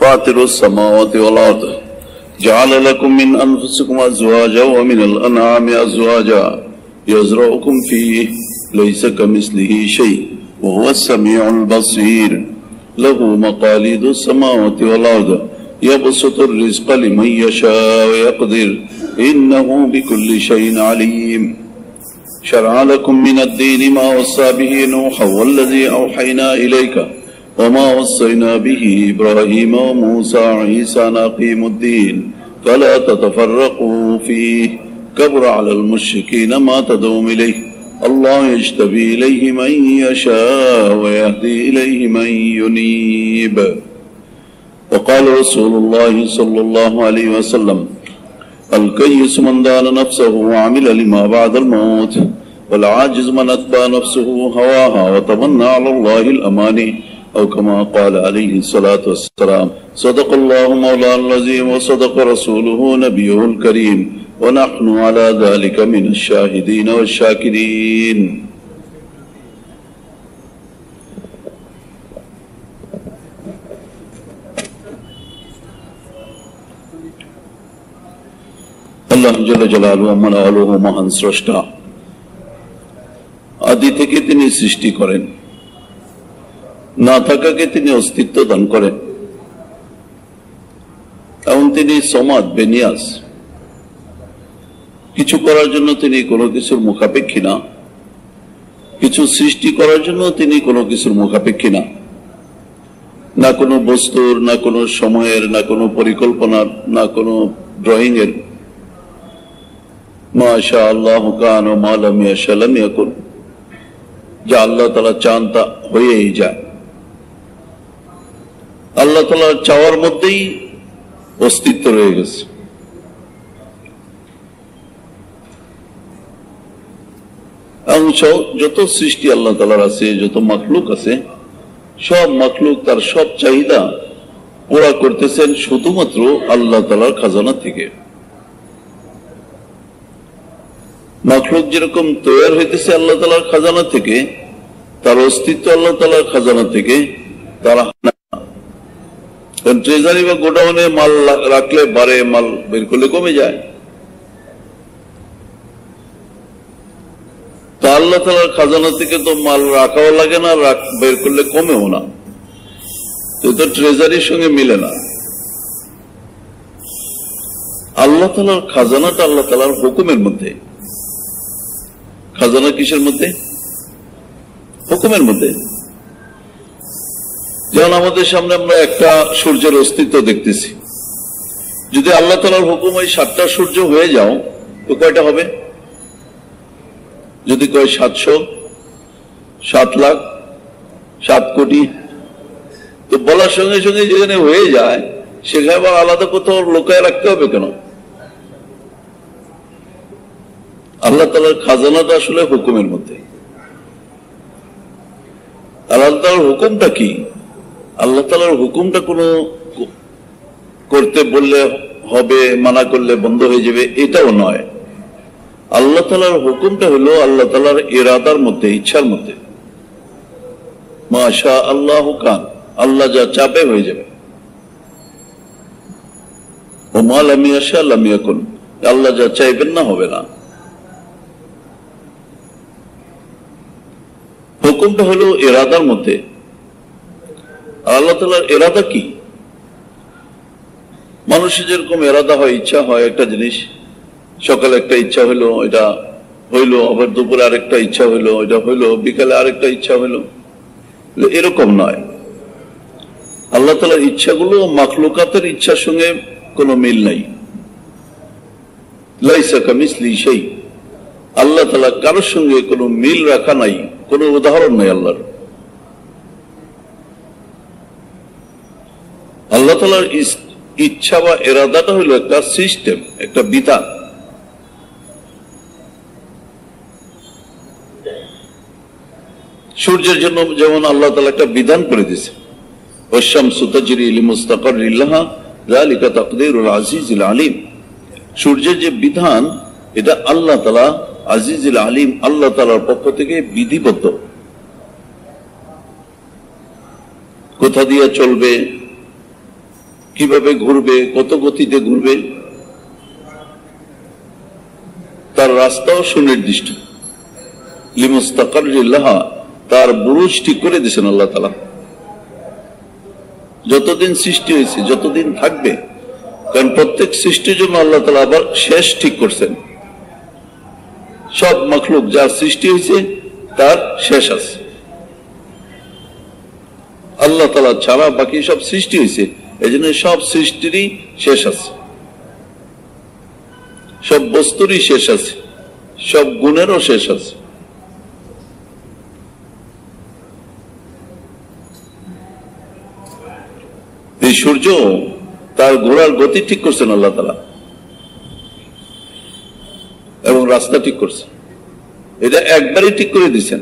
فاطر السماوات والأرض جعل لكم من أنفسكم أزواجا ومن الأنعام أزواجا يزرعكم فيه ليس كمثله شيء وهو السميع البصير له مقاليد السماوات والأرض يبسط الرزق لمن يشاء ويقدر إنه بكل شيء عليم شرع لكم من الدين ما وصى به نوحا والذي أوحينا إليك وما وصينا به إبراهيم وموسى وعيسى أن أقيموا الدين فلا تتفرقوا فيه كبر على المشركين ما تدعوهم إليه الله يجتبي إليه من يشاء ويهدي إليه من ينيب وقال رسول الله صلى الله عليه وسلم الكيس من دان نفسه وعمل لما بعد الموت والعاجز من أتبع نفسه هواها وتمنى على الله الأماني أو كما قال عليه الصلاة والسلام صدق الله مولانا العظيم وصدق رسوله نبيه الكريم ونحن على ذلك من الشاهدين والشاكرين আল্লাহ জাল্লা জালালুহু ওয়া মানালুহু মহান স্রষ্টা আদি থেকে তিনি সৃষ্টি করেন না থাকাকে তিনি অস্তিত্ব দান করেন এবং তিনি সমাদ বেনিয়াস কিছু করার জন্য তিনি কোনো কিছুর মুখাপেক্ষী না কিছু সৃষ্টি করার জন্য তিনি কোনো কিছুর মুখাপেক্ষী না না কোনো বস্তুর না কোনো সময়ের না কোনো পরিকল্পনার না কোনো ড্রয়িং এর মাশা আল্লাহ কান ওয়া মা লাম ইয়াশা লাম ইয়াকুন যা আল্লাহ তাআলা চান তা হয়েই যায় আল্লাহ তাআলার চাওয়ার মধ্যেই অস্তিত্ব রয়ে গেছে যত সৃষ্টি আল্লাহ তাআলার আছে যত মাখলুক আছে সব মাখলুক তার সব চাহিদা পুরা করতেছেন শুধুমাত্র আল্লাহ তাআলার খাজানা থেকে মাখলুক যেরকম তৈরি হইতেছে আল্লাহ তাআলার খাজানা থেকে তার অস্তিত্ব আল্লাহ তাআলার খাজানা থেকে তারা ট্রেজারি বা গোডাউনে মাল রাখলে বাড়ে মাল বের করলে কমে যায় তা আল্লাহ তাআলার খাজানা থেকে তো মাল রাখাও লাগে না বের করলে কমেও না তো ট্রেজারির সঙ্গে মিলে না আল্লাহ তাআলার খাজানাটা আল্লাহ তাআলার হুকুমের মধ্যে খাজানা কিসের মধ্যে হুকুমের মধ্যে যেমন আমাদের সামনে আমরা একটা সূর্যের অস্তিত্ব দেখতেছি যদি আল্লাহ তাআলার হুকুম ওই 7টা সূর্য হয়ে যাও তো কয়টা হবে যদি কয় 700 7 লাখ 7 কোটি তো বলার সঙ্গে সঙ্গে যেখানে হয়ে যায় সেখানে আবার আলাদা কোথাও লোকায় রাখতে হবে কেন আল্লাহ তাআলার খাজানাটা আসলে হুকুমের মধ্যে আল্লাহ তাআলার হুকুমটা কি আল্লাহ তাআলার হুকুমটা কোনো করতে বললে হবে মানা করলে বন্ধ হয়ে যাবে এটাও নয় আল্লাহ তাআলার হুকুমটা হলো আল্লাহ তাআলার ইরাদার মধ্যে ইচ্ছার মধ্যে মাশা আল্লাহু কান আল্লাহ যা চাবে হয়ে যাবে ওয়া মা লাম ইয়াশা লাম ইয়াকুন আল্লাহ যা চাইবেন না হবে না হুকুমটা হলো ইরাদার মধ্যে আল্লাহ তাআলার ইরাদা কি মানুষের যেরকম ইরাদা হয় ইচ্ছা হয় একটা জিনিস সকালে একটা ইচ্ছা হলো এটা হইলো আবার দুপুরে আরেকটা ইচ্ছা হইলো এটা হইলো বিকালে আরেকটা ইচ্ছা হইলো এরকম নয় আল্লাহ তাআলার ইচ্ছাগুলো মাখলুকাতের ইচ্ছার সঙ্গে কোনো মিল নাই লাইসা কামিসলি শাই আল্লাহ তাআলা কারোর সঙ্গে কোনো মিল রাখা নাই কোনো উদাহরণ নাই আল্লাহর আল্লাহ তাআলার ইচ্ছা বা ইরাদাটা হলো একটা সিস্টেম একটা বিধান সূর্যের জন্য যেমন আল্লাহ তাআলা একটা বিধান করে দিয়েছে ওয়াশ-শামসু তাজরি লিমুস্তাকাররিন লাহা যালিকা তাকদীরুল আজিজিল আলিম সূর্যের যে বিধান এটা আল্লাহ তাআলা আজিজুল আলিম আল্লাহ তাআলার পক্ষ থেকে বিধিবদ্ধ কোথা দিয়ে চলবে কিভাবে ঘুরবে, কত গতিতে ঘুরবে, তার রাস্তাও সুনির্দিষ্ট। লিমুস্তাকাররিল্লাহ, তার বুরুজ ঠিক করে দিয়েছেন আল্লাহ তাআলা। যতদিন সৃষ্টি হয়েছে, যতদিন থাকবে, কারণ প্রত্যেক সৃষ্টির জন্য আল্লাহ তাআলা আবার শেষ ঠিক করছেন। সব মাখলুক যার সৃষ্টি হয়েছে তার শেষ আছে। আল্লাহ তাআলা ছাড়া বাকি সব সৃষ্টি হয়েছে, এই জন্য সব সৃষ্টিরই শেষ আছে, সব বস্তুরই শেষ আছে, সব গুণেরও শেষ আছে। এই সূর্য তার ঘোরার গতি ঠিক করছেন আল্লাহ তাআলা, এবং রাস্তা ঠিক করছে। এটা একবারই ঠিক করে দিচ্ছেন।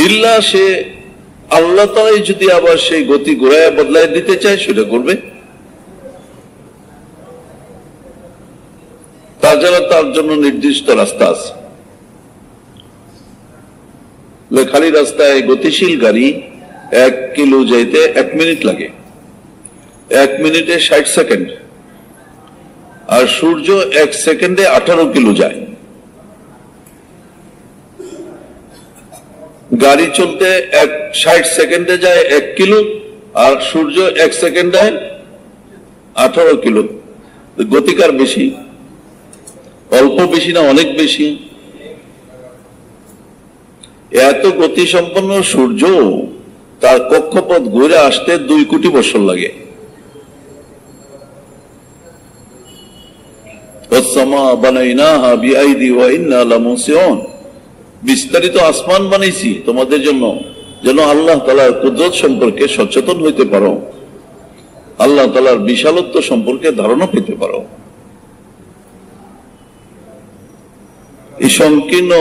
ইল্লা সে আল্লাহ তাআলাই যদি আবার সেই গতি ঘোরায় বদলায় দিতে চায়, সেটা করবে। তাছাড়া তার জন্য নির্দিষ্ট রাস্তা আছে। খালি রাস্তায় গতিশীল গাড়ি 1 কিলো যাইতে 1 মিনিট লাগে, 1 মিনিটে 60 সেকেন্ড। আর সূর্য 1 সেকেন্ডে 18 কিলো যায়। গাড়ি চলতে 60 সেকেন্ডে যায় 1 কিলো, আর সূর্য 1 সেকেন্ডে 18 কিলো। গতিকার বেশি, অল্প বেশি না, অনেক বেশি। এত গতি সম্পন্ন সূর্য, তার কক্ষপথ ঘুরে আসতে 2 কোটি বছর লাগে। বিস্তারিত আসমান বানাইছি তোমাদের জন্য, যেন আল্লাহ তাআলার কুদরত সম্পর্কে সচেতন হইতে পারো, আল্লাহ তাআলার বিশালত্ব সম্পর্কে ধারণা পেতে পারো। এই সংকীর্ণ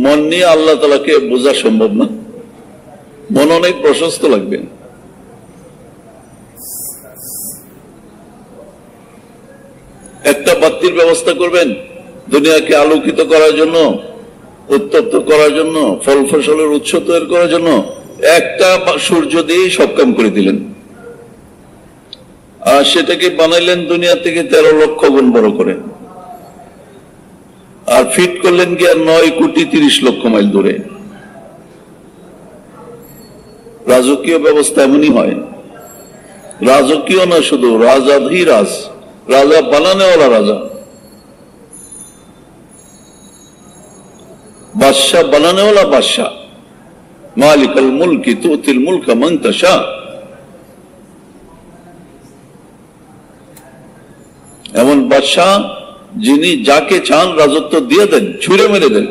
মন নিয়ে আল্লাহ তাআলাকে বোঝা সম্ভব না, মন অনেক প্রশস্ত লাগবে। একটা বাতির ব্যবস্থা করবেন দুনিয়াকে আলোকিত করার জন্য, উত্তপ্ত করার জন্য, ফল ফসলের উৎস তৈরি করার জন্য, একটা সূর্য দিয়েই সব কাম করে দিলেন। আর সেটাকে বানাইলেন দুনিয়া থেকে 13 লক্ষ গুণ বড় করে, আর ফিট করলেন কি আর 9 কোটি 30 লক্ষ মাইল দূরে। রাজকীয় ব্যবস্থা এমনই হয়। রাজকীয় না, শুধু রাজাধিরাজ, রাজা বানানেওয়ালা রাজা, বাদশাহ বানানেওয়ালা বাদশাহ। মালিকাল মুলকি তুতিল মুলকা মান তাশা। এমন বাদশাহ যিনি যাকে চান রাজত্ব দিয়ে দেন, ছুঁড়ে মেরে দেন।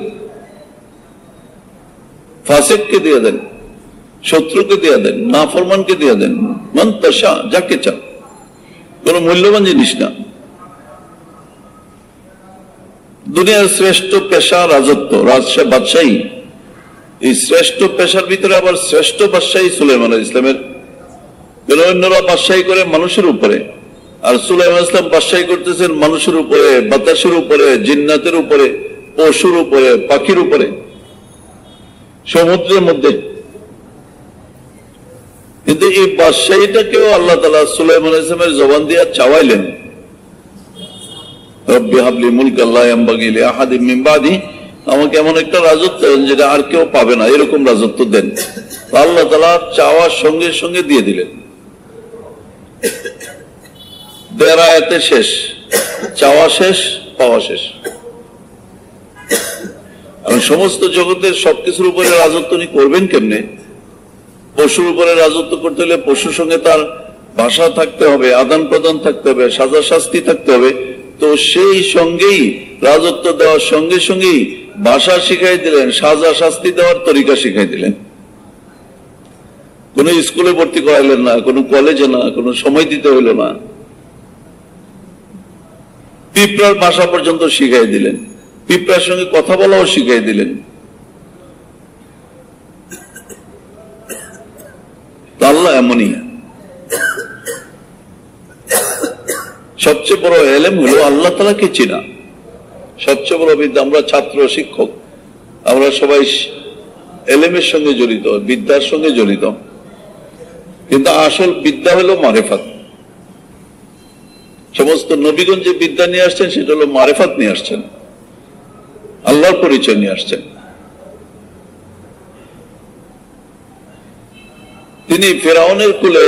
ফাসিককে দিয়ে দেন, শত্রুকে দিয়ে দেন, নাফরমানকে দিয়ে দেন। মান তাশা, যাকে চান। কোন মূল্যবান জিনিস না। দুনিয়ার শ্রেষ্ঠ পেশা রাজত্ব, বাদশাহী। এই শ্রেষ্ঠ পেশার ভিতরে আবার শ্রেষ্ঠ বাদশাহী সুলাইমান আলাইহিস ইসলামের। অন্যরা বাদশাহী করে মানুষের উপরে, আর সুলাইমান আলাইহিস ইসলাম বাদশাহী করতেছেন মানুষের উপরে, বাতাসের উপরে, জিন্নাতের উপরে, পশুর উপরে, পাখির উপরে, সমুদ্রের মধ্যে। কিন্তু এই বাদশাহীটাকেও আল্লাহ তাআলা সুলাইমান আলাইহিস ইসলামের জবান দিয়ে চাওয়াইলেন, রব্বি হাবলি মুলকান লা ইয়ানবাগি লিআহাদিন মিন বাদি। আমাকে এমন একটা রাজত্ব দেন যেটা আর কেউ পাবে না, এরকম রাজত্ব দেন। আল্লাহ তাআলা চাওয়ার সঙ্গে সঙ্গে দিয়ে দিলেন। বেড়ায়াতে শেষ, চাওয়া শেষ, পাওয়া শেষ। সমস্ত জগতের সবকিছুর উপরে রাজত্ব উনি করবেন কেমনে? পশুর উপরে রাজত্ব করতে হলে পশুর সঙ্গে তার ভাষা থাকতে হবে, আদান প্রদান থাকতে হবে, সাজা শাস্তি থাকতে হবে। তো সেই সঙ্গেই রাজত্ব দেওয়ার সঙ্গে সঙ্গেই ভাষা শিখাই দিলেন, সাজা শাস্তি দেওয়ার তরিকা শিখাই দিলেন। কোন স্কুলে ভর্তি করাইলেন না, কোন কলেজে না, কোন সময় দিতে হইল না। পিঁপড়ার ভাষা পর্যন্ত শিখাই দিলেন, পিঁপড়ার সঙ্গে কথা বলাও শিখাই দিলেন। আল্লাহ এমনই। সবচেয়ে বড় এলেম হলো আল্লাহ তাআলাকে চেনা। সবচেয়ে বড় বিদ্যা, আমরা ছাত্র শিক্ষক, আমরা সবাই এলেমের সঙ্গে জড়িত, বিদ্যার সঙ্গে জড়িত, কিন্তু আসল বিদ্যা হলো মারিফাত। সমস্ত নবীগণ যে বিদ্যা নিয়ে আসছেন সেটা হলো মারেফাত নিয়ে আসছেন, আল্লাহর পরিচয় নিয়ে আসছেন। তিনি ফেরাউনের কুলে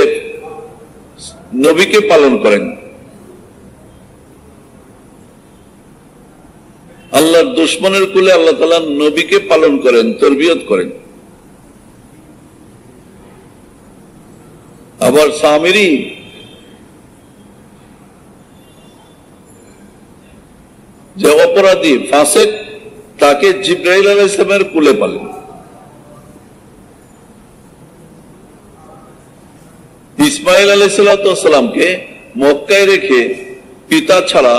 নবীকে পালন করেন, আল্লাহর দুশ্মনের কুলে আল্লাহ তাআলা নবীকে পালন করেন, তরবিয়ত করেন। আবার সামিরি যে অপরাধী ফাসেক, তাকে জিবরাইল আলাইহিস সালামের কুলে পালেন। ইসমাইল আলাইহিসসালামকে মক্কায় রেখে পিতা ছাড়া,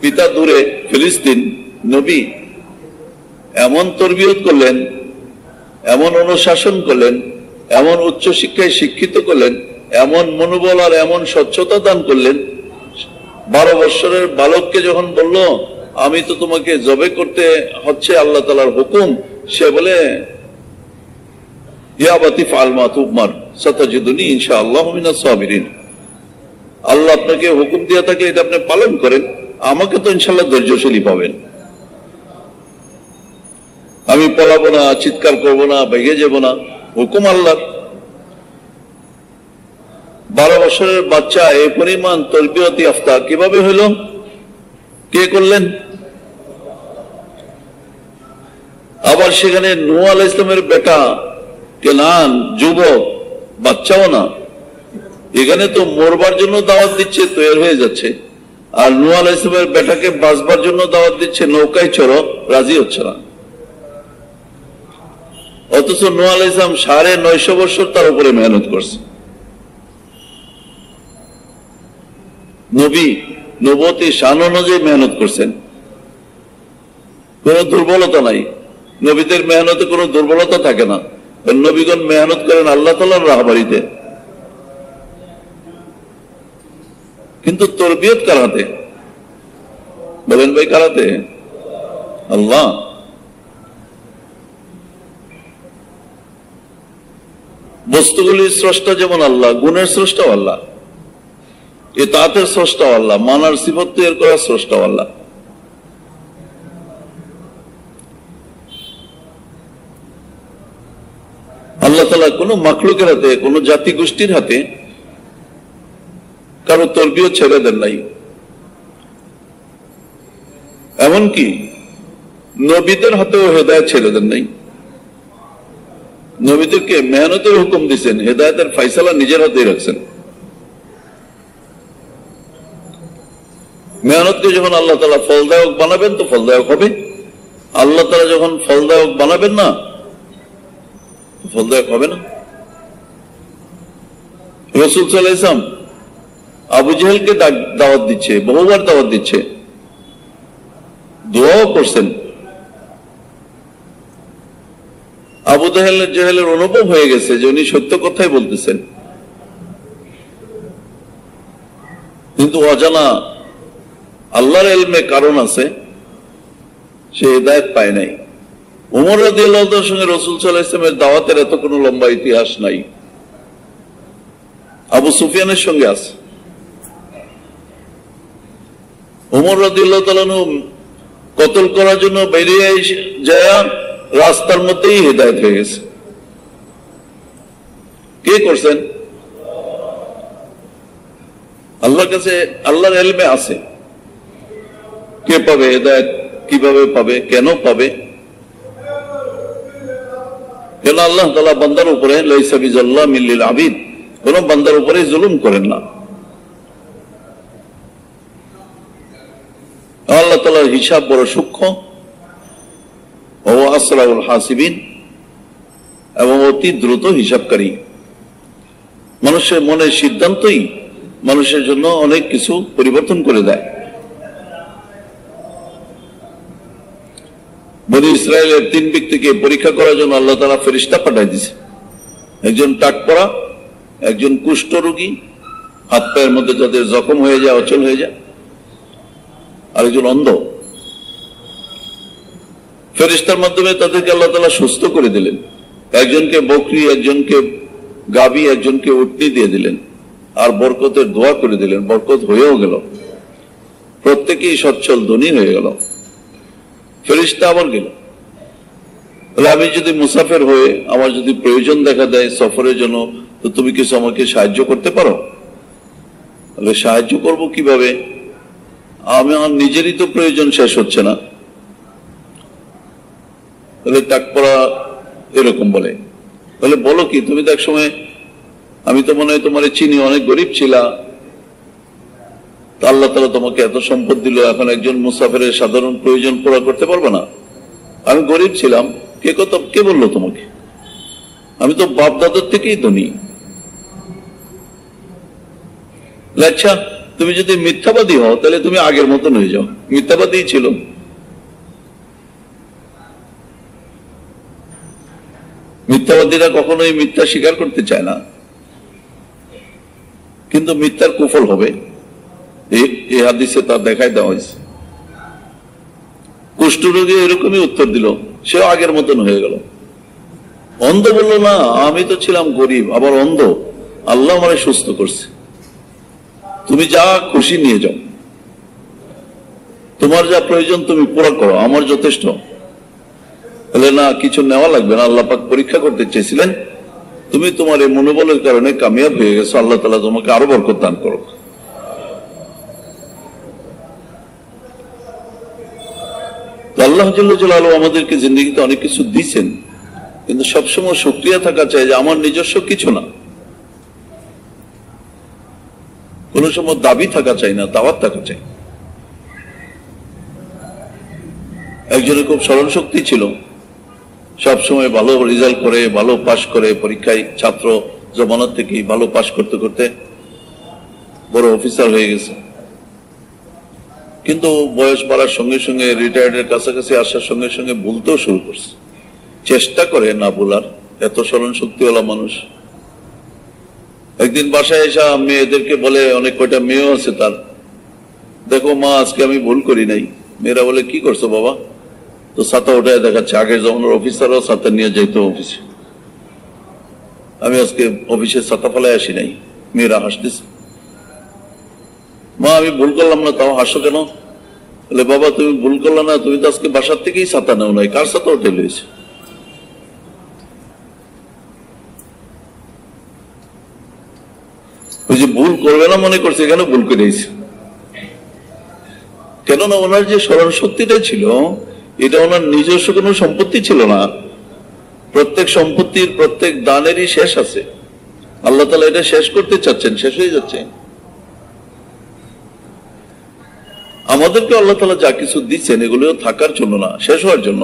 পিতা দূরে ফিলিস্তিন, নবী এমন তরবিয়ত করলেন, এমন অনুশাসন করলেন, এমন উচ্চ শিক্ষায় শিক্ষিত করলেন, এমন মনোবল আর এমন স্বচ্ছতা দান করলেন। 12 বৎসরের বালককে যখন বলল আমি তো তোমাকে জবে করতে হচ্ছে, আল্লাহ তাআলার হুকুম, সে বলে ইয়া আবাতি ফাআল মা তুমার সাতাজিদুনি ইনশাআল্লাহু মিনাস সাবিরিন। আল্লাহ আপনাকে হুকুম দিয়ে থাকলে এটা আপনি পালন করেন, আমাকে তো ইনশাআল্লাহ ধৈর্যশীলী পাবেন। আমি পলাবো না, চিৎকার করবো না, ভেগে যাব না, হুকুম আল্লাহর। 12 বছরের বাচ্চা এই পরিমাণ তরবিয়ত ইয়াফতা কিভাবে হইল? কে করলেন? আবার সেখানে নূহ আলাইহিস সালামের বেটা কেনান, যুবক, বাচ্চাও না, এখানে তো মরবার জন্য দাওয়াত দিচ্ছে, তৈরি হয়ে যাচ্ছে। আর নূহ আলাইহিস সালামের বেটাকে বাঁচবার জন্য দাওয়াত দিচ্ছে, নৌকায় চড়ো, রাজি হচ্ছে না। অথচ নূহ আলাইহিস সালাম 950 বছর তার উপরে মেহনত করছে। নবী নবতী শান অনুযায়ী মেহনত করছেন, কোন দুর্বলতা নাই। নবীদের মেহনতে কোনো দুর্বলতা থাকে না। নবীগণ মেহনত করেন আল্লাহ তাআলার রাহবারিতে, কিন্তু তরবিয়ত কার হাতে? বলেন ভাই, কার হাতে? আল্লাহ। বস্তুগুলির স্রষ্টা যেমন আল্লাহ, গুণের স্রষ্টাও আল্লাহ, ইতাআতের স্রষ্টাও আল্লাহ, মানার সিফত তৈরি করার স্রষ্টাও আল্লাহ। আল্লাহ তাআলা কোন মাখলুকের হাতে, কোন জাতি গোষ্ঠীর হাতে কারো তরবিয়ত ছেড়ে দেন নাই। এমনকি নবীদের হাতেও হেদায়েত ছেড়ে দেন নাই। নবীদেরকে মেহনতের হুকুম দিচ্ছেন, হেদায়েতের ফয়সালা নিজের হাতেই রাখছেন। মেহনতকে যখন আল্লাহ তাআলা ফলদায়ক বানাবেন তো ফলদায়ক হবে, আল্লাহ তাআলা যখন ফলদায়ক বানাবেন না, ফলদায়ক হবে না। রাসূল সাল্লাল্লাহু আলাইহি ওয়াসাল্লাম আবু জেহেলকে দাওয়াত দিচ্ছে, বহুবার দাওয়াত দিচ্ছে, দোয়াও করছেন। আবু জেহেলের অনুভব হয়ে গেছে যে উনি সত্য কথাই বলতেছেন, কিন্তু অজানা আল্লাহর ইলমে কারণ আছে, সে হিদায়াত পায় নাই। ওমর রাদিয়াল্লাহু তাআলার সঙ্গে রাসূল সাল্লাল্লাহু আলাইহি ওয়াসাল্লামের দাওয়াতের এত কোনো লম্বা ইতিহাস নাই। আবু সুফিয়ানের সঙ্গে আছে। ওমর রাদিয়াল্লাহু তাআলা কতল করার জন্য বেরিয়ে যায়, রাস্তার মধ্যেই হিদায়াত হয়ে গেছে। কে করছেন? আল্লাহর কাছে, আল্লাহর ইলমে আছে কে পাবে হিদায়াত, কিভাবে পাবে, কেন পাবে। কেন আল্লাহ তাআলা বান্দার উপরে লাইসা বিযাল্লামিল লিল আবিদ, কোন বান্দার উপরে জুলুম করেন না। আল্লাহ তাআলার হিসাব বড় সূক্ষ্ম, ও আসরাউল হাসিবিন, এবং অতি দ্রুত হিসাবকারী। মানুষের মনের সিদ্ধান্তই মানুষের জন্য অনেক কিছু পরিবর্তন করে দেয়। বনী ইসরায়েলের 3 ব্যক্তিকে পরীক্ষা করার জন্য আল্লাহ তাআলা ফেরেশতা পাঠাই দিয়েছে। একজন টাকপড়া, একজন কুষ্ঠ রোগী, হাত পায়ের মধ্যে যাদের জখম হয়ে যায়, অচল হয়ে যায়, আর একজন অন্ধ। ফেরেশতার মাধ্যমে তাদেরকে আল্লাহ তাআলা সুস্থ করে দিলেন। একজনকে বকরি, একজনকে গাভী, একজনকে উটনি দিয়ে দিলেন। আর বরকতের দোয়া করে দিলেন, বরকত হয়েও গেল, প্রত্যেকেই সচ্ছল ধনী হয়ে গেল। ফেরেশতা আবার গেল, আমি যদি মুসাফির হয়ে আমার যদি প্রয়োজন দেখা দেয় সফরের জন্য, তো তুমি কিছু আমাকে সাহায্য করতে পারো? সাহায্য করব কিভাবে? আমার নিজেরই তো প্রয়োজন শেষ হচ্ছে না। তাহলে টাকপড়া এরকম বলে, তাহলে বলো কি, তুমি তো এক সময়, আমি তো মনে হয় তোমার চিনি, অনেক গরিব ছিলা, আল্লাহ তাআলা তোমাকে এত সম্পদ দিল, এখন একজন মুসাফিরের সাধারণ প্রয়োজন পুরা করতে পারবে না? আমি গরিব ছিলাম, কে বললো তোমাকে? আমি তো বাপ দাদার থেকেই ধনী। আচ্ছা, তুমি যদি মিথ্যাবাদী হও তাহলে তুমি আগের মতন হয়ে যাও। মিথ্যাবাদী ছিল, মিথ্যাবাদীরা কখনোই মিথ্যা স্বীকার করতে চায় না, কিন্তু মিথ্যার কুফল হবে, এই হাদিসে তা দেখাই দেওয়া হয়েছে। কুষ্ঠরোগী এরকমই উত্তর দিল, সেও আগের মতন হয়ে গেল। অন্ধ বলল, না আমি তো ছিলাম গরিব, আবার অন্ধ, আল্লাহ আমারে সুস্থ করছে, তুমি যা খুশি নিয়ে যাও, তোমার যা প্রয়োজন তুমি পুরো করো, আমার যথেষ্ট। বলে না, কিছু নেওয়া লাগবে না, আল্লাহ পাক পরীক্ষা করতে চেয়েছিলেন, তুমি তোমার এই মনোবলের কারণে কামিয়াব হয়ে গেছো, আল্লাহ তাআলা তোমাকে আরো বরকত দান করো। আল্লাহ জাল্লা জালালুহু আমাদেরকে জিন্দেগিতে অনেক কিছু দিয়েছেন, কিন্তু সবসময় শুকরিয়া থাকা চাই যে আমার নিজস্ব কিছু না, কোন সময় দাবি থাকা চাই না, দাওয়াত থাকা চাই। একজনের খুব স্মরণ শক্তি ছিল, সবসময় ভালো রেজাল্ট করে, ভালো পাশ করে, পরীক্ষায় ছাত্র জমানার থেকেই ভালো পাশ করতে করতে বড় অফিসার হয়ে গেছে, কিন্তু বয়স বাড়ার সঙ্গে সঙ্গে, রিটায়ার্ডের কাছাকাছি আসার সঙ্গে সঙ্গে ভুলতেও শুরু করছে। চেষ্টা করে না ভুলার, এত স্মরণ শক্তিওয়ালা মানুষ। একদিন বাসায় এসে মেয়েদেরকে বলে, অনেক কয়টা মেয়েও আছে তার, দেখো মা আজকে আমি ভুল করি নাই। মেয়েরা বলে, কি করছো বাবা? তো ছাতা উঠায় দেখাচ্ছে, আগে যখন অফিসারও ছাতা নিয়ে যেত অফিসে, আমি আজকে অফিসে ছাতা ফেলায় আসি নাই। মেয়েরা হাসতেছে, মা আমি ভুল করলাম না, তাও হাসো কেন? বলে, বাবা তুমি ভুল করলা না, তুমি তো আজকে বাসার থেকেই ছাতা নেও নাই, কার ছাতা উঠে লইছে? ওই যে ভুল করবে না মনে করছে, এখানে ভুল করে দিয়েছে। কেননা ওনার যে স্মরণ শক্তিটা ছিল, এটা ওনার নিজস্ব কোনো সম্পত্তি ছিল না। প্রত্যেক সম্পত্তির, প্রত্যেক দানেরই শেষ আছে। আল্লাহ তাআলা এটা শেষ করতে চাচ্ছেন, শেষ হয়ে যাচ্ছে। আমাদেরকে আল্লাহ তাআলা যা কিছু দিচ্ছেন, এগুলো থাকার জন্য না, শেষ হওয়ার জন্য।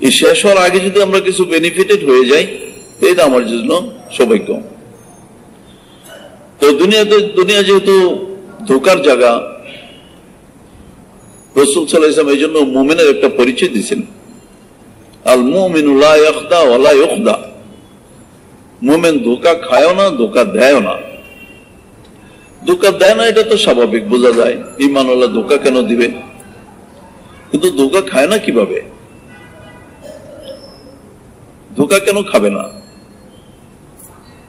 এই শেষ হওয়ার আগে যদি আমরা কিছু বেনিফিটেড হয়ে যাই, এটা আমার জন্য সৌভাগ্য। তো দুনিয়া যেহেতু ধোকার জায়গা, রাসূল সাল্লাল্লাহু আলাইহি ওয়াসাল্লাম এই জন্য মুমিনের একটা পরিচয় দিয়েছেন, আল মুমিনু লা ইয়াখদা ওয়া লা ইউখদা। মুমিন ধোকা খায়ও না, ধোকা দেয়ও না। ধোকা দেয় না এটা তো স্বাভাবিক, বোঝা যায়, ঈমানওয়ালা ধোকা কেন দিবে? কিন্তু ধোকা খায় না কিভাবে? ধোকা কেন খাবে না?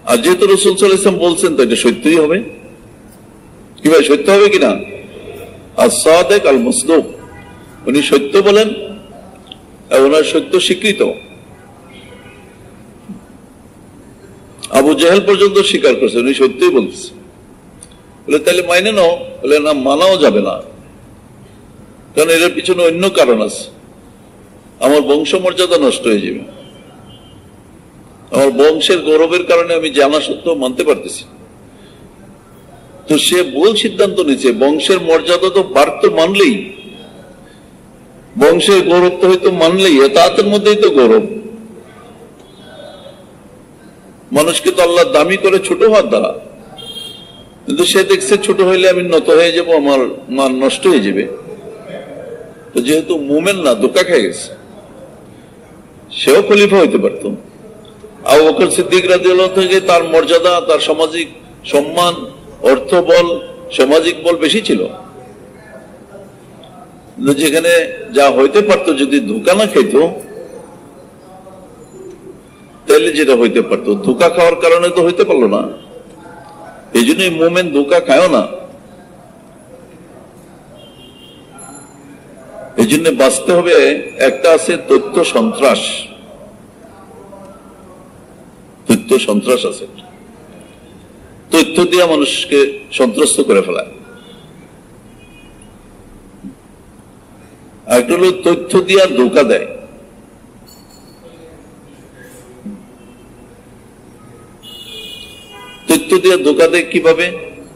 আর যেহেতু রাসূল সাল্লাল্লাহু আলাইহি ওয়াসাল্লাম বলছেন, তো এটা সত্যই হবে। কি ভাই, সত্য হবে কিনা? as-sadiq al-masduq, উনি সত্য বলেন, ওনার সত্য স্বীকৃত। আবু জেহেল পর্যন্ত স্বীকার করছে উনি সত্যই বলতেছে। বলে তাহলে মাইনে নাও? বলে না, মানাও যাবে না, কারণ এর পিছনে অন্য কারণ আছে। আমার বংশ মর্যাদা নষ্ট হয়ে যাবে, আমার বংশের গৌরবের কারণে আমি জানা সত্ত্বেও মানতে পারতেছি। তো সে ভুল সিদ্ধান্ত নিচ্ছে। বংশের মর্যাদা তো বাড়তো মানলেই, বংশের গৌরব তো হয়তো মানলেই, তাদের মধ্যেই তো গৌরব। মানুষকে তো আল্লাহ দামি করে ছোট হওয়ার দ্বারা, কিন্তু সে দেখছে ছোট হইলে আমি নত হয়ে যাব, আমার মান নষ্ট হয়ে যাবে। তো যেহেতু মুমিন না, ধোঁকা খেয়ে গেছে, সেও খলিফা হইতে পারত। আবু বকর সিদ্দিক রাদিয়াল্লাহু থেকে তার মর্যাদা, তার সামাজিক সম্মান, অর্থ বল, সামাজিক বল বেশি ছিল। যেখানে যা হইতে পারতো, যদি ধোঁকা না খেত, তাহলে যেটা হইতে পারতো, ধোঁকা খাওয়ার কারণে তো হইতে পারলো না। এই জন্য মোমেন ধোকা খায়ও না। এই জন্য বাঁচতে হবে। একটা আছে তথ্য সন্ত্রাস, তথ্য সন্ত্রাস আছে, তথ্য দিয়ে মানুষকে সন্ত্রস্ত করে ফেলায়। একটা হলো তথ্য দিয়া ধোকা দেয়। তথ্য দিয়ে ধোকা দেয় কিভাবে?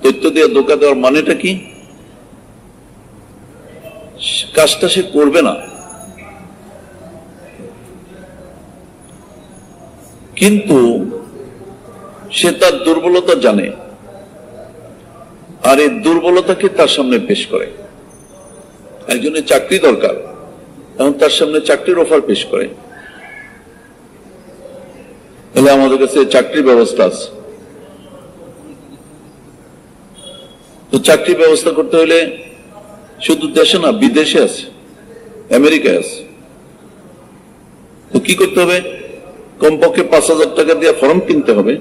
তথ্য দিয়ে ধোকা দেওয়ার মানেটা কি? কাজটা সে করবে না, কিন্তু সে তার দুর্বলতা জানে, আর এই দুর্বলতাকে তার সামনে পেশ করে। একজনের চাকরি দরকার, এখন তার সামনে চাকরির অফার পেশ করে। তাহলে আমাদের কাছে চাকরির ব্যবস্থা আছে, তো চাকরি ব্যবস্থা করতে হলে শুধু দেশে না, বিদেশে আছে, আমেরিকায় আছে। তো কি করতে হবে? কমপক্ষে 5,000 টাকা দিয়ে ফর্ম কিনতে হবে।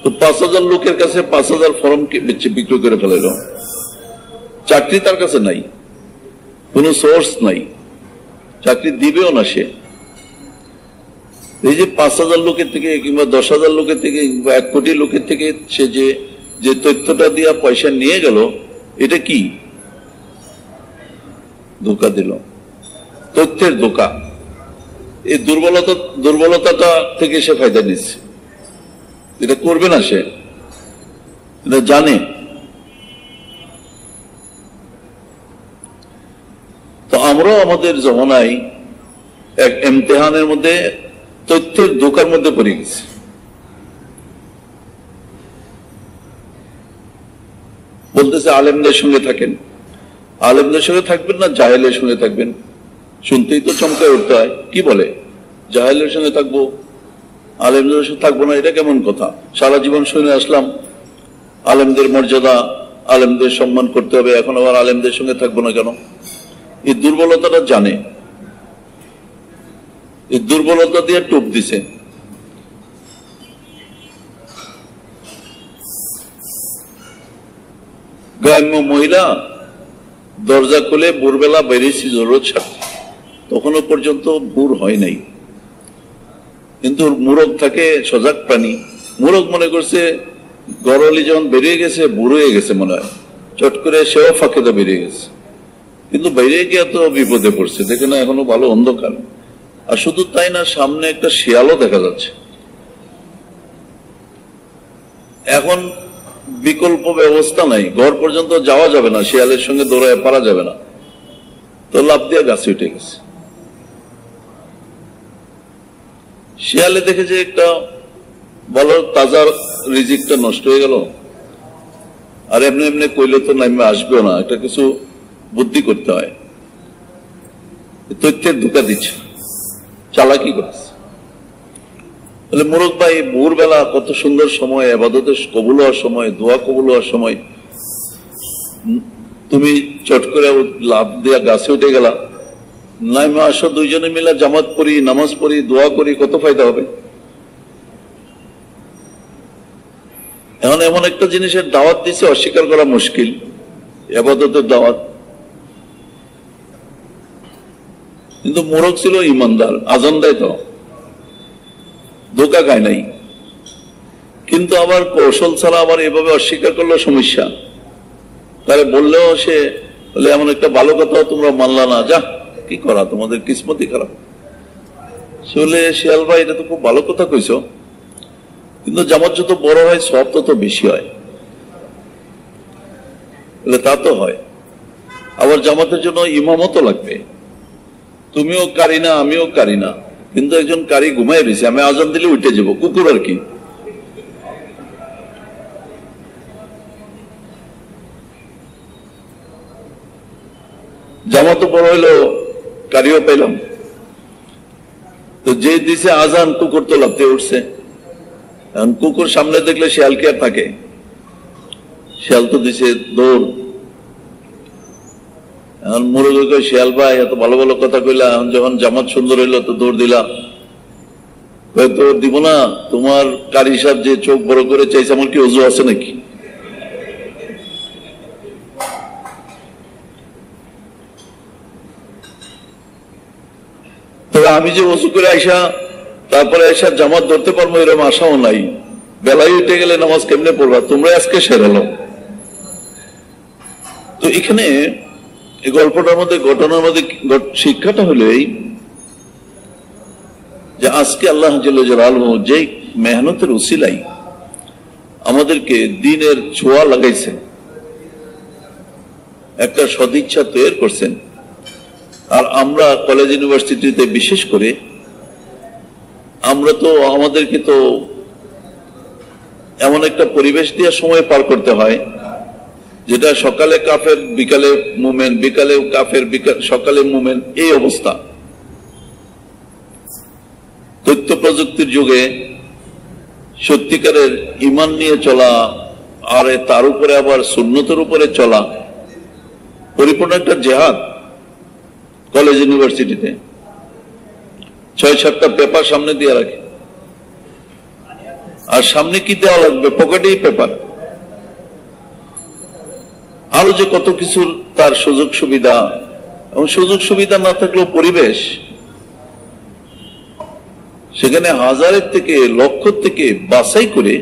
তো 5,000 লোকের কাছে 5,000 ফর্ম বিক্রি করে ফেলাইল। চাকরি তার কাছে নাই, কোন সোর্স নাই, চাকরি দিবেও না সে। এই যে 5,000 লোকের থেকে কিংবা 10,000 লোকের থেকে কিংবা 1 কোটি লোকের থেকে সে যে তথ্যটা দিয়ে পয়সা নিয়ে গেল, এটা কি? ধোকা দিল, তথ্যের ধোকা। এই দুর্বলতাটা থেকে সে ফায়দা নিচ্ছে। এটা করবে না সে, এটা জানে। তো আমরাও আমাদের জমানায় এক ইমতিহানের মধ্যে তথ্যের ধোকার মধ্যে পড়ে গেছি। বলতেছে আলেমদের সঙ্গে থাকেন। আলেমদের সঙ্গে থাকবেন না জাহেলের সঙ্গে থাকবেন? শুনতেই তো চমকায় উঠতে হয়। কি বলে? জাহেলের সঙ্গে থাকবো, আলেমদের সঙ্গে থাকবো না, এটা কেমন কথা? সারা জীবন শুনে আসলাম আলেমদের মর্যাদা, আলেমদের সম্মান করতে হবে, এখন আবার আলেমদের সঙ্গে থাকবো না কেন? এই দুর্বলতাটা জানে, এই দুর্বলতা দিয়ে টোপ দিছে। গ্রাম্য মহিলা দরজা খুলে ভোরবেলা বেরিয়েছি জরুরত সাথে, তখনও পর্যন্ত ভোর হয় নাই, কিন্তু মুরগ থাকে সজাগ প্রাণী। মুরগ মনে করছে গরলি যখন বেরিয়ে গেছে ভোর হয়ে গেছে মনে হয়, চট করে সেও ফাঁকেতে বেরিয়ে গেছে, কিন্তু বাইরে গিয়ে তো বিপদে পড়ছে। দেখে না এখনো ভালো অন্ধকার। আর শুধু তাই না, সামনে একটা শিয়ালও দেখা যাচ্ছে। এখন বিকল্প ব্যবস্থা নাই, ঘর পর্যন্ত যাওয়া যাবে না, শিয়ালের সঙ্গে দৌড়ায় পারা যাবে না, তো লাফ দিয়ে গাছে উঠে গেছে। শিয়ালে দেখে যে একটা ভালো তাজা রিজিকটা নষ্ট হয়ে গেল, আর এমনি এমনি কইলে তো নামে আসবেও না, একটা কিছু বুদ্ধি করতে হয়। তথ্যের ধোঁকা দিচ্ছে, চালাকি করছে। তাহলে মুরগ ভাই ভোরবেলা কত সুন্দর সময়, ইবাদতের কবুল হওয়ার সময়, দোয়া কবুল হওয়ার সময়, তুমি চট করে লাভ দেয়া গাছে উঠে গেলা, নাইমা আসো, দুইজনে মিলে জামাত পড়ি, নামাজ পড়ি, দোয়া করি, কত ফায়দা হবে। এখন এমন একটা জিনিসের দাওয়াত দিছে, অস্বীকার করা মুশকিল, ইবাদতের দাওয়াত। কিন্তু মোরগ ছিল ইমানদার, আজান দেয় তো, ধোকা খায় নাই। কিন্তু আবার কৌশল ছাড়া আবার এভাবে অস্বীকার করলো সমস্যা। তাহলে বললেও সে বলে এমন একটা ভালো কথা তোমরা মানলা না, যা কি করা, তোমাদের কিসমতই খারাপ। সে বলে শিয়াল ভাই এটা তো খুব ভালো কথা কইছো, কিন্তু জামাত যত বড় হয় সব তত বেশি হয়। বলে তা তো হয়, আবার জামাতের জন্য ইমামতও লাগবে, তুমিও কারি না আমিও কারি না, কিন্তু একজন কারি ঘুমাই রয়েছে, আমি আজান দিলে উঠে যাবো, কুকুর আর কি। জামাতও বড় হইলো, কারিও পাইলাম, তো যে দিছে আজান কুকুর তো লাফতে উঠছে। এখন কুকুর সামনে দেখলে শিয়াল কি আর থাকে? শিয়াল তো দিছে দৌড়। এখন মুরগি কই শিয়াল ভাই এত ভালো ভালো কথা কইলা, এখন যখন জামাত সুন্দর হইলো তো দৌড় দিলা। হয়তো দিব না, তোমার কারি সাহেব যে চোখ বড় করে চাইছে, আমার কি অজু আছে নাকি? তবে আমি যে অজু করে আইসা তারপরে আইসা জামাত ধরতে পারবো এরকম আশাও নাই। বেলায় উঠে গেলে নামাজ কেমনে পড়বা, তোমরা আজকে সেরালো। তো এখানে এই গল্পটার মধ্যে, ঘটনার মধ্যে শিক্ষাটা হলো এই যে আজকে আল্লাহ জাল্লা জালালহু যে মেহনতের উসিলাই আমাদেরকে দ্বীনের ছোঁয়া লাগাইছেন, একটা সদিচ্ছা তৈরি করছেন। আর আমরা কলেজ ইউনিভার্সিটিতে বিশেষ করে আমরা তো আমাদেরকে তো এমন একটা পরিবেশ দিয়ে সময় পার করতে হয় যেটা সকালে কাফের, বিকালে মুমেন, বিকালে কাফের, সকালে মুমেন, এই অবস্থা। তথ্য প্রযুক্তির যুগে সত্যিকারের ঈমান নিয়ে চলা, আর তার উপরে আবার সুন্নতের উপরে চলা, পরিপূর্ণ একটা জেহাদ। কলেজ ইউনিভার্সিটিতে 6-7টা পেপার সামনে দিয়ে রাখে, আর সামনে কি দেওয়া লাগবে? পকেটেই পেপার। আরো যে কত কিছুর তার সুযোগ সুবিধা, এবং সুযোগ সুবিধা না থাকলেও পরিবেশ, সেখানে হাজারের থেকে লক্ষ থেকে বাছাই করে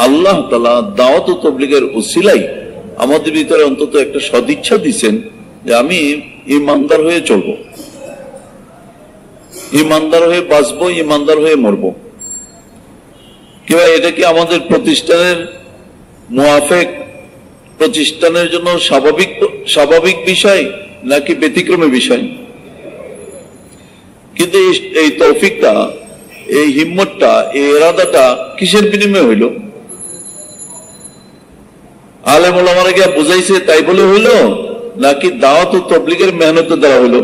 আল্লাহ তাআলা দাওয়াত ও তাবলীগের উসিলাই আমাদের ভিতরে অন্তত একটা সদিচ্ছা দিচ্ছেন যে আমি ঈমানদার হয়ে চলবো, ঈমানদার হয়ে বাঁচবো, ঈমানদার হয়ে মরবো। কিংবা এটা কি আমাদের প্রতিষ্ঠানের মুআফিক, প্রতিষ্ঠানের জন্য স্বাভাবিক বিষয় নাকি ব্যতিক্রমী বিষয়? কিন্তু এই তৌফিকটা, এই হিম্মতটা, এই ইরাদাটা কিসের বিনিময়ে হইল? আলেম ওলামারা গিয়া বুঝাইছে তাই বলে হইল, নাকি দাওয়াত ও তাবলীগের মেহনতের দ্বারা হইল?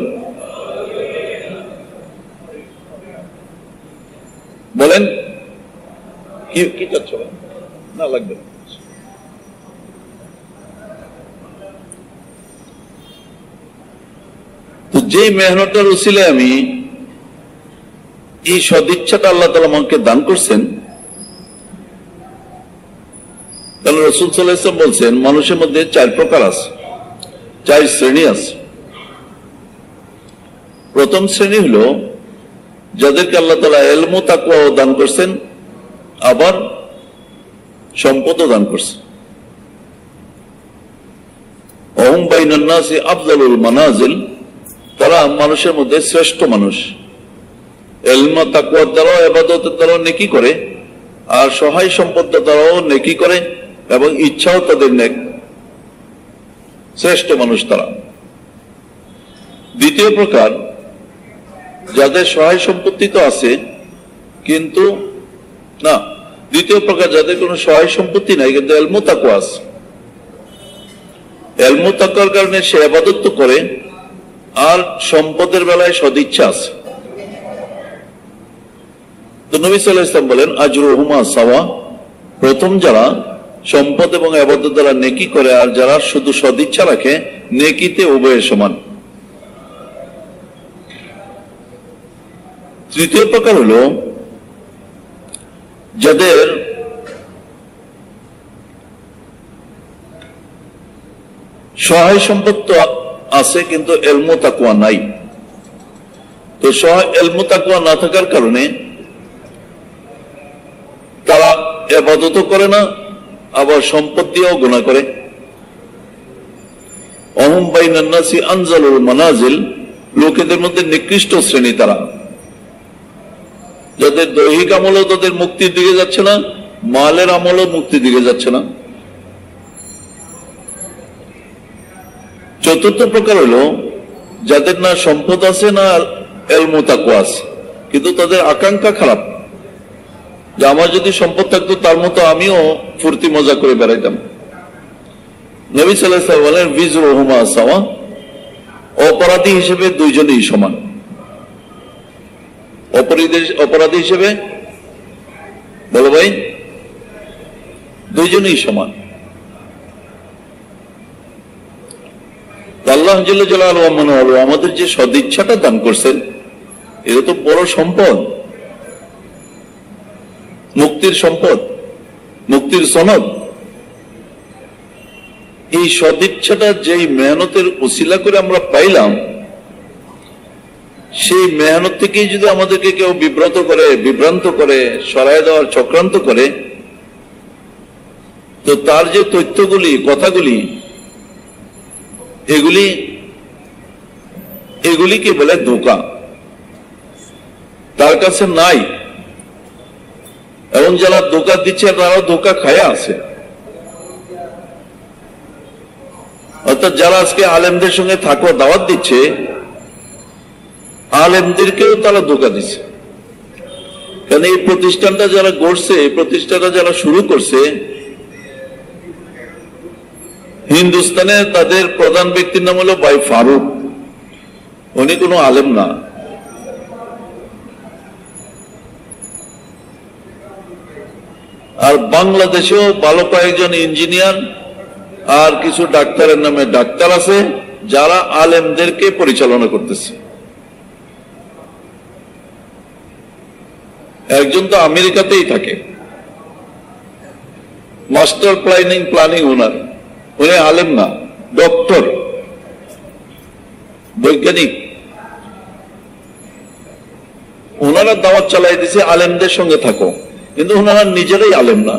বলেন কি চাচ্ছ? না লাগবে না। তো যে মেহনতের উসিলে আমি এই সদিচ্ছাটা আল্লাহ তাআলা আমাকে দান করছেন, তাহলে রাসূল সাল্লাল্লাহু আলাইহি ওয়াসাল্লাম বলছেন মানুষের মধ্যে 4 প্রকার আছে, 4 শ্রেণী আছে। প্রথম শ্রেণী হলো যাদেরকে আল্লাহ তাআলা ইলম ও তাকওয়া দান করছেন, আবার সম্পদও দান করছেন। ওহুম বাইনান নাসি আফজালুল মানাজিল, তারা মানুষের মধ্যে শ্রেষ্ঠ মানুষ। ইলম ও তাকওয়ার দ্বারা, ইবাদতের দ্বারা নেকি করে, আর সহায় সম্পদ দ্বারাও নেকি করে, এবং ইচ্ছাও তাদের নেক, শ্রেষ্ঠ মানুষ তারা। দ্বিতীয় প্রকার, যাদের সহায় সম্পত্তি তো আছে কিন্তু না, দ্বিতীয় প্রকার যাদের কোনো সহায় সম্পত্তি নাই কিন্তু ইলম ও তাকওয়া আছে। ইলম ও তাকওয়ার কারণে সে ইবাদত তো করে, আর সম্পদের বেলায় সদিচ্ছা আছে। তো নবী সাল্লাল্লাহু আলাইহি ওয়াসাল্লাম বলেন আজরুহুমা সাওয়া, প্রথম যারা সম্পদ এবং ইবাদত দ্বারা নেকি করে আর যারা শুধু সদিচ্ছা রাখে, নেকিতে উভয়ে সমান। তৃতীয় প্রকার হলো যাদের সহায় সম্পদ আছে কিন্তু ইলম ও তাকওয়া নাই। তো ইলম ও তাকওয়া না থাকার কারণে তারা ইবাদত করে না, আবার সম্পদ দিয়েও গুনাহ করে। ওহুম বাইনান নাসি আনজালুল মানাজিল, লোকেদের মধ্যে নিকৃষ্ট শ্রেণী তারা, যাদের দৈহিক আমলও তাদের মুক্তির দিকে যাচ্ছে না, মালের আমলও মুক্তির দিকে যাচ্ছে না। চতুর্থ প্রকার হলো যাদের না সম্পদ আছে না ইলম ও তাকওয়া আছে, কিন্তু তাদের আকাঙ্ক্ষা খারাপ, যে আমার যদি সম্পদ থাকতো তার মতো আমিও ফুর্তি মজা করে বেড়াইতাম। নবী সাল্লাল্লাহু আলাইহি ওয়াসাল্লাম বলেন বিজরুহুমা সাওয়া, অপরাধী হিসেবে দুইজনেই সমান। অপরাধী হিসেবে বলো ভাই, দুইজনেই সমান। আল্লাহ জাল্লা জালালুহু আমাদের যে সদিচ্ছাটা দান করছেন, এটা তো বড় সম্পদ। মুক্তির সম্পদ, মুক্তির সনদ। এই সদিচ্ছাটা যেই মেহনতের উসিলা করে আমরা পাইলাম, সেই মেহনত থেকেই যদি আমাদেরকে কেউ বিভ্রান্ত করে সরায় দেওয়ার চক্রান্ত করে, তো তার যে তথ্যগুলি, কথাগুলি, এগুলিকে বলে ধোঁকা। তার কাছে নাই, এবং যারা ধোঁকা দিচ্ছে তারাও ধোঁকা খায়া আছে। অর্থাৎ যারা আজকে আলেমদের সঙ্গে থাকো দাওয়াত দিচ্ছে, আলেমদেরকেও তারা ধোঁকা দিচ্ছে। কারণ এই প্রতিষ্ঠানটা যারা গড়ছে, এই প্রতিষ্ঠানটা যারা শুরু করছে, হিন্দুস্তানে তাদের প্রধান ব্যক্তির নাম হলো ভাই ফারুক। উনি কোনো আলেম না। আর বাংলাদেশেও ভালো কয়েকজন ইঞ্জিনিয়ার আর কিছু ডাক্তারের নামে ডাক্তার আছে, যারা আলেমদেরকে পরিচালনা করতেছে। একজন তো আমেরিকাতেই থাকে, মাস্টার প্ল্যানিং ওনার। উনি আলেম না, ডক্টর, বৈজ্ঞানিক। ওনারা দাওয়াত চালাই দিছে আলেমদের সঙ্গে থাকো, কিন্তু ওনারা নিজেরাই আলেম না।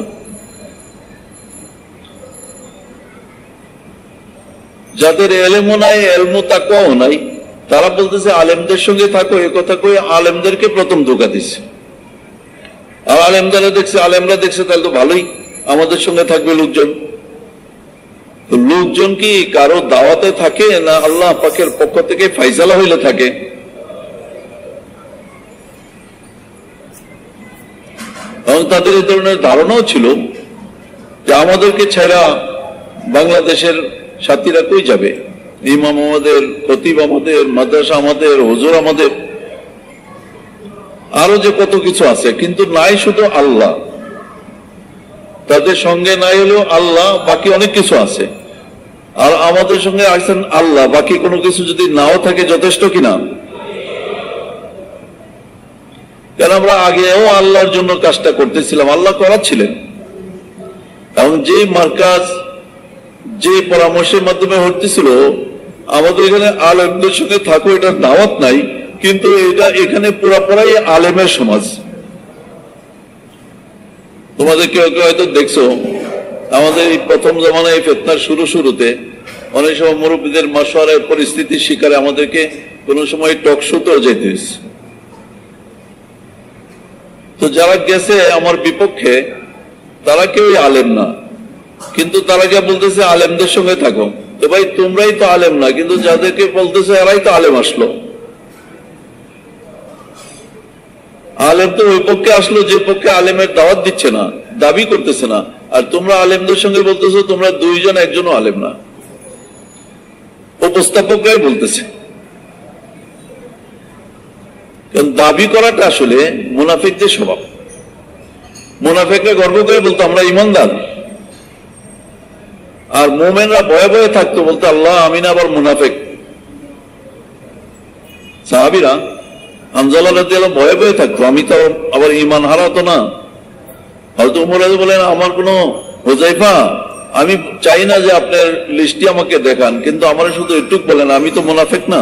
যাদের এলেমও নাই, এলমু তাকওয়াও নাই, তারা বলতেছে আলেমদের সঙ্গে থাকো, এ কথা কই আলেমদেরকে প্রথম ধোঁকা দিচ্ছে। আর আলেমরা দেখছে তাহলে তো ভালোই, আমাদের সঙ্গে থাকবে লোকজন। লোকজন কি কারো দাওয়াতে থাকে, না আল্লাহ পাকের পক্ষ থেকে ফাইসালা হইলে থাকে? এবং তাদের এই ধরনের ধারণাও ছিল যে আমাদেরকে ছাড়া বাংলাদেশের সাথীরা কই যাবে? ইমাম আমাদের, খতিব আমাদের, মাদ্রাসা আমাদের, হুজুর আমাদের, আরো যে কত কিছু আছে, কিন্তু নাই শুধু আল্লাহ। তাদের সঙ্গে নাই হলেও আল্লাহ, বাকি অনেক কিছু আছে। আর আমাদের সঙ্গে আছেন আল্লাহ, বাকি কোনো কিছু যদি নাও থাকে যথেষ্ট কিনা? কারণ আমরা আগেও আল্লাহর জন্য কাজটা করতেছিলাম, আল্লাহ করাচ্ছিলেন। এবং যে মার্কাজ, যে পরামর্শের মাধ্যমে হতেছিল, আমাদের এখানে আলেমদের সঙ্গে থাকো, এটার দাওয়াত নাই, কিন্তু এটা এখানে পুরাপুরাই আলেমের সমাজ। তোমাদের কেউ কেউ হয়তো দেখছো, আমাদের এই প্রথম জমানায় এই ফিতনার শুরুতে অনেক সময় মুরব্বীদের মাশওয়ারার পরিস্থিতির শিকারে আমাদেরকে কোনো সময় টক শোতেও যেতে হয়েছে। তো যারা গেছে আমার বিপক্ষে, তারা কেউই আলেম না, কিন্তু তারা কে বলতেছে আলেমদের সঙ্গে থাকো। তো ভাই তোমরাই তো আলেম না, কিন্তু যাদেরকে বলতেছে এরাই তো আলেম আসলো। আলেম তো ওই পক্ষে আসলো যে পক্ষে আলেমের দাওয়াত দিচ্ছে না, দাবি করতেছে না। আর তোমরা আলেমদের সঙ্গে বলতেছো তোমরা দুইজন, একজনও আলেম না। উপস্থাপকরাই বলতেছে। দাবি করাটা আসলে মুনাফিকদের স্বভাব। মুনাফিকরা গর্ব করে বলতো আমরা ইমানদার, আর মুমিনরা ভয়ে ভয়ে থাকতো, বলতো আল্লাহ আমি না আবার মুনাফিক। সাহাবীরা হামজালা রাদিয়াল্লাহু ভয়ে ভয়ে থাকতো, আমি তো আবার ঈমান হারাতো না। হযরত ওমর বলেন আমার কোনো হুযায়ফা, আমি চাই না যে আপনার লিস্টটি আমাকে দেখান, কিন্তু আমার শুধু একটুক বলেন, আমি তো মুনাফিক না।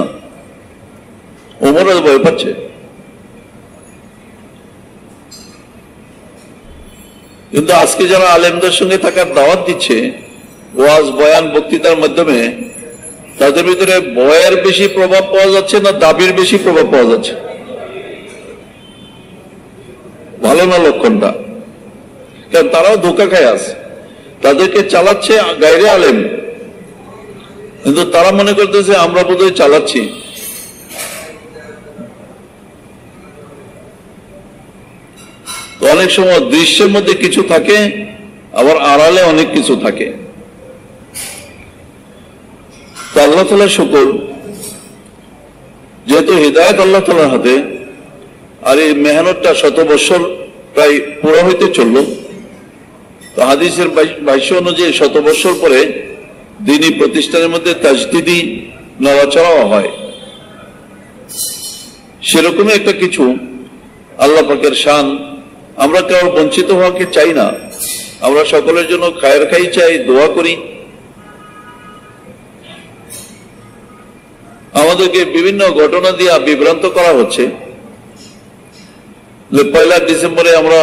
ওমর ভয় পাচ্ছে। কিন্তু আজকে যারা আলেমদের সঙ্গে থাকার দাওয়াত দিচ্ছে, ওয়াজ, বয়ান, বক্তৃতার মাধ্যমে, তাদের ভিতরে ভয়ের বেশি প্রভাব পাওয়া যাচ্ছে না দাবির বেশি প্রভাব পাওয়া যাচ্ছে? ভালো না লক্ষণটা? কারণ তারাও ধোঁকা খায় আছে, তাদেরকে চালাচ্ছে গায়রে আলেম, কিন্তু তারা মনে করতেছে আমরা বোধহয় চালাচ্ছি। অনেক সময় দৃশ্যের মধ্যে কিছু থাকে, আবার আড়ালে অনেক কিছু থাকে। তো আল্লাহ তাআলার শুকর, যেহেতু হিদায়াত আল্লাহ তাআলার হাতে, আর এই মেহনতটা 100 বছর প্রায় পুরো হইতে চলল। তো হাদিসের ভাষ্য অনুযায়ী 100 বছর পরে দ্বীনি প্রতিষ্ঠানের মধ্যে তাজদিদি নড়াচড়াও হয়। সেরকমই একটা কিছু আল্লাহ পাকের শান আমরা কেউ বঞ্চিত হওয়াকে চাই না, আমরা সকলের জন্য খায়ের খাই চাই, দোয়া করি। আমাদেরকে বিভিন্ন ঘটনা দিয়ে বিভ্রান্ত করা হচ্ছে যে 1 ডিসেম্বরে আমরা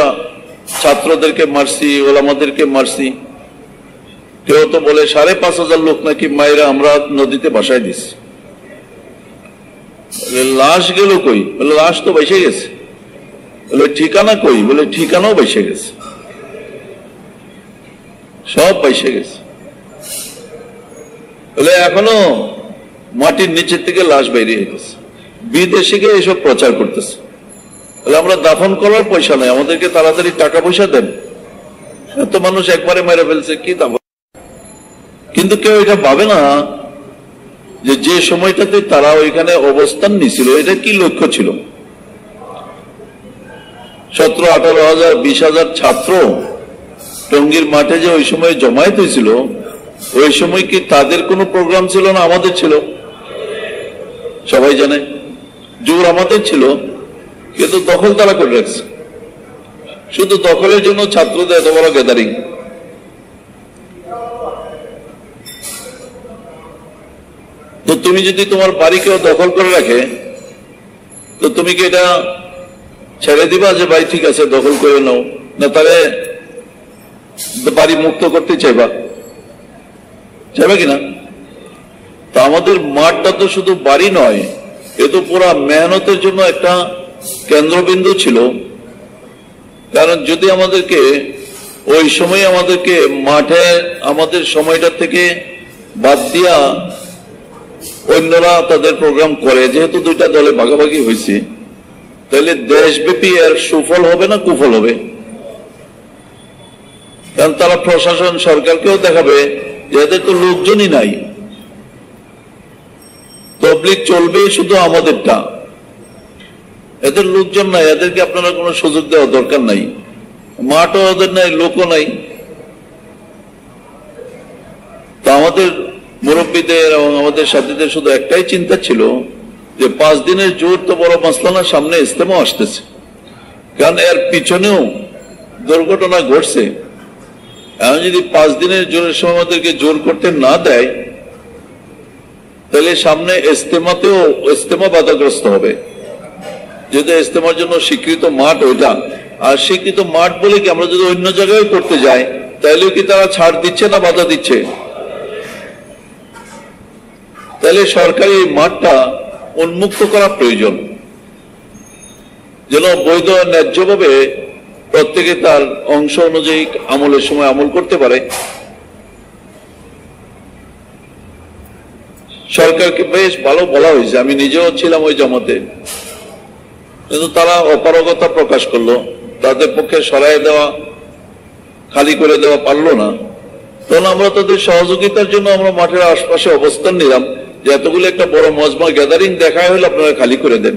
ছাত্রদেরকে মারছি, ওলামাদেরকে মারছি। কেউ তো বলে 5,500 লোক নাকি মায়েরা আমরা নদীতে ভাসায় দিছি। লাশ গেল কই? বলে লাশ তো বেঁচে গেছে। বলে ঠিকানা কই? বলে ঠিকানাও বেঁচে গেছে, সব বেঁচে গেছে। বলে এখনো মাটির নিচের থেকে লাশ বেরিয়ে গেছে। বিদেশে গিয়ে এসব প্রচার করতেছে। বলে আমরা দাফন করার পয়সা নাই, আমাদেরকে তাড়াতাড়ি টাকা পয়সা দেন। এত মানুষ একবারে মেরে ফেলছে, কি দাফন। কিন্তু কেউ এটা ভাবে না যে সময়টাতে তারা ওইখানে অবস্থান নিছিল, এটা কি লক্ষ্য ছিল। 17-18,000 20,000 ছাত্র টঙ্গীর মাঠে যে ওই সময় জমায়েত হয়েছিল, ওই সময় কি তাদের কোনো প্রোগ্রাম ছিল না? আমাদের ছিল, সবাই জানে। জোর আমাদের ছিল, কিন্তু দখল তারা করে রাখছে। শুধু দখলের জন্য ছাত্রদের এত বড় গ্যাদারিং। তো তুমি যদি তোমার বাড়ি কেউ দখল করে রাখে, তো তুমি কি এটা ছেড়ে দিবা যে ভাই ঠিক আছে দখল করে নাও, না তাহলে বাড়ি মুক্ত করতে চাইবা কিনা? তা আমাদের মাঠটা তো শুধু বাড়ি নয়, এ তো পুরা মেহনতের জন্য একটা কেন্দ্রবিন্দু ছিল। কারণ যদি আমাদেরকে ওই সময় আমাদেরকে মাঠে আমাদের সময়টা থেকে বাদ দিয়া অন্যরা তাদের প্রোগ্রাম করে, যেহেতু দুইটা দলে ভাগাভাগি হয়েছে, তাহলে দেশব্যাপী এর সুফল হবে না কুফল হবে? কারণ তারা প্রশাসন সরকারকেও দেখাবে যে এদের তো লোকজনই নাই, তবলিগ চলবে শুধু আমাদেরটা, এদের লোকজন নাই, এদেরকে আপনারা কোনো সুযোগ দেওয়া দরকার নাই, মাঠও ওদের নাই, লোকও নাই। তা আমাদের মুরব্বীদের এবং আমাদের সাথীদের শুধু একটাই চিন্তা ছিল যে 5 দিনের জোর তো বড় মাসলা না, সামনে ইজতেমা আসতেছে। কারণ এর পিছনেও দুর্ঘটনা ঘটছে। এখন যদি 5 দিনের জোরের সময় আমাদেরকে জোর করতে না দেয়, তাহলে সামনে ইজতেমা বাধাগ্রস্ত হবে। যেহেতু ইজতেমার জন্য স্বীকৃত মাঠ ওইটা, আর স্বীকৃত মাঠ বলে কি আমরা যদি অন্য জায়গায় করতে যাই, তাহলেও কি তারা ছাড় দিচ্ছে না বাধা দিচ্ছে? তাহলে সরকারি মাঠটা উন্মুক্ত করা প্রয়োজন, যেন বৈধ ন্যায্যভাবে প্রত্যেকে তার অংশ অনুযায়ী আমলের সময় আমল করতে পারে। সরকারকে বেশ ভালো বলা হয়েছে, আমি নিজেও ছিলাম ওই জমাতে, কিন্তু তারা অপারগতা প্রকাশ করলো, তাদের পক্ষে সরাই দেওয়া খালি করে দেওয়া পারলো না। তখন আমরা তাদের সহযোগিতার জন্য আমরা মাঠের আশপাশে অবস্থান নিলাম যে এতগুলো একটা বড় মজমা গ্যাদারিং দেখা হলে আপনারা খালি করে দেন।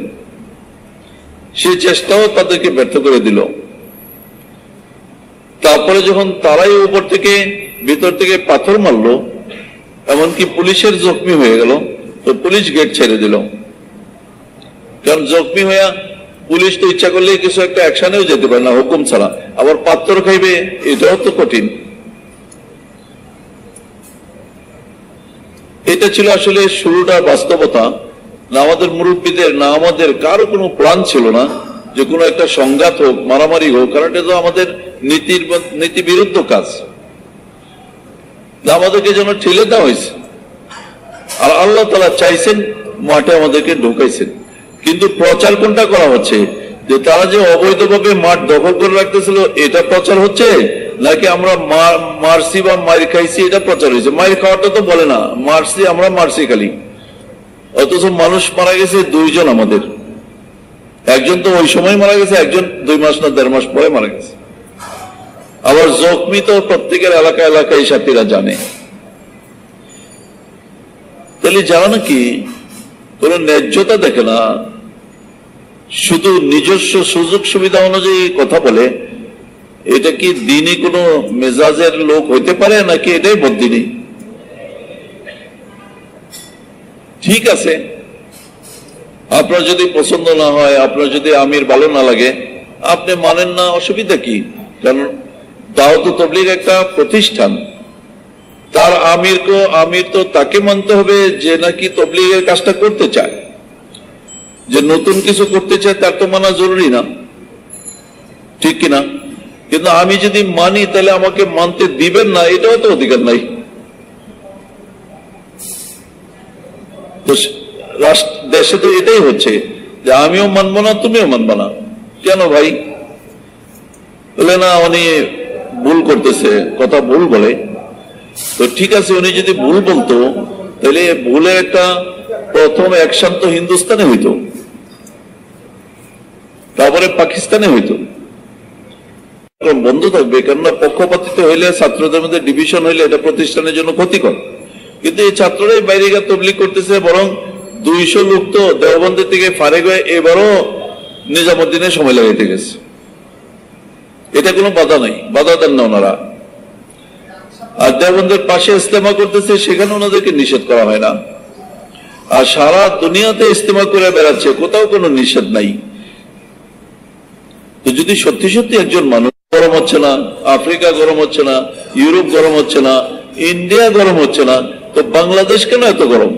সেই চেষ্টাও তাদেরকে ব্যর্থ করে দিল। তারপরে যখন তারাই উপর থেকে ভিতর থেকে পাথর মারলো, এমনকি পুলিশের জখমি হয়ে গেল, তো পুলিশ গেট ছেড়ে দিল। কারণ জখমি হইয়া পুলিশ তো ইচ্ছা করলে কিছু একটা অ্যাকশনেও যেতে পারে না হুকুম ছাড়া, আবার পাথর খাইবে, এটাও তো কঠিন। এটা ছিল আসলে শুরুটা বাস্তবতা না, আমাদের মুরব্বীদের না আমাদের কারো কোনো প্ল্যান ছিল না যে কোনো একটা সংঘাত হোক, মারামারি হোক, কারণ এটা তো আমাদের নীতি বিরুদ্ধ কাজ। আমাদেরকে যেন ঠেলে দেওয়া হয়েছে, আর আল্লাহ তাআলা চাইছেন মাঠে আমাদেরকে ঢুকাইছেন। কিন্তু প্রচার কোনটা করা হচ্ছে, যে তারা যে অবৈধভাবে মাঠ দখল করে রাখতেছিল এটা প্রচার হচ্ছে, নাকি আমরা মারছি বা মার খাইছি এটা প্রচার হয়েছে? মার খাওয়াটা তো বলে না, মারছি আমরা মারছি খালি, অথচ মানুষ মারা গেছে 2 জন আমাদের। একজন তো ওই সময় মারা গেছে, একজন 2 মাস না 1.5 মাস পরে মারা গেছে। আবার জখমি তো প্রত্যেকের এলাকায় সাথীরা জানে। তাহলে যারা নাকি কোন ন্যায্যতা দেখে না, শুধু নিজস্ব সুযোগ সুবিধা অনুযায়ী কথা বলে, এটা কি দিনই কোনো মেজাজের লোক হইতে পারে, নাকি এটাই বদ্দিনী? ঠিক আছে, আপনার যদি পছন্দ না হয়, আপনার যদি আমির ভালো না লাগে, আপনি মানেন না, অসুবিধা কি? কারণ দাওয়াত তাবলীগ একটা প্রতিষ্ঠান, তার আমির তো তাকে মানতে হবে যে নাকি তাবলীগের কাজটা করতে চায়। যে নতুন কিছু করতে চায় তার তো মানা জরুরি না, ঠিক কিনা? কিন্তু আমি যদি মানি তাহলে আমাকে মানতে দিবেন না, এটাও তো অধিকার নাই। দেশে তো এটাই হচ্ছে যে আমিও মানবো না, তুমিও মানবো না। কেন ভাই? বলে না উনি ভুল করতেছে, কথা ভুল বলে। তো ঠিক আছে, উনি যদি ভুল বলতো তাহলে ভুলের একটা প্রথম অ্যাকশন তো হিন্দুস্তানে হইতো, তারপরে পাকিস্তানে হইতো, বন্ধ থাকবে। কেননা পক্ষপাতিত হইলে, ছাত্রদের মধ্যে ডিভিশন হইলে এটা প্রতিষ্ঠানের জন্য ক্ষতিকর। কিন্তু এই ছাত্ররাই বাইরে গিয়ে তবলিগ করতেছে, বরং 200 লোক তো দেওবন্দের থেকে ফারেক হয়ে এবারও নিজামুদ্দিনে সময় লাগাইতে গেছে। এটা কোনো বাধা নাই, বাধা দেন না ওনারা। আর দেওবন্দের পাশে ইস্তেমা করতেছে, সেখানে ওনাদেরকে নিষেধ করা হয় না। আর সারা দুনিয়াতে ইস্তেমা করে বেড়াচ্ছে, কোথাও কোনো নিষেধ নাই। তো যদি সত্যি সত্যি একজন মানুষ গরম হচ্ছে না, আফ্রিকা গরম হচ্ছে না, ইউরোপ গরম হচ্ছে না, ইন্ডিয়া গরম হচ্ছে না, তো বাংলাদেশ কেন এত গরম?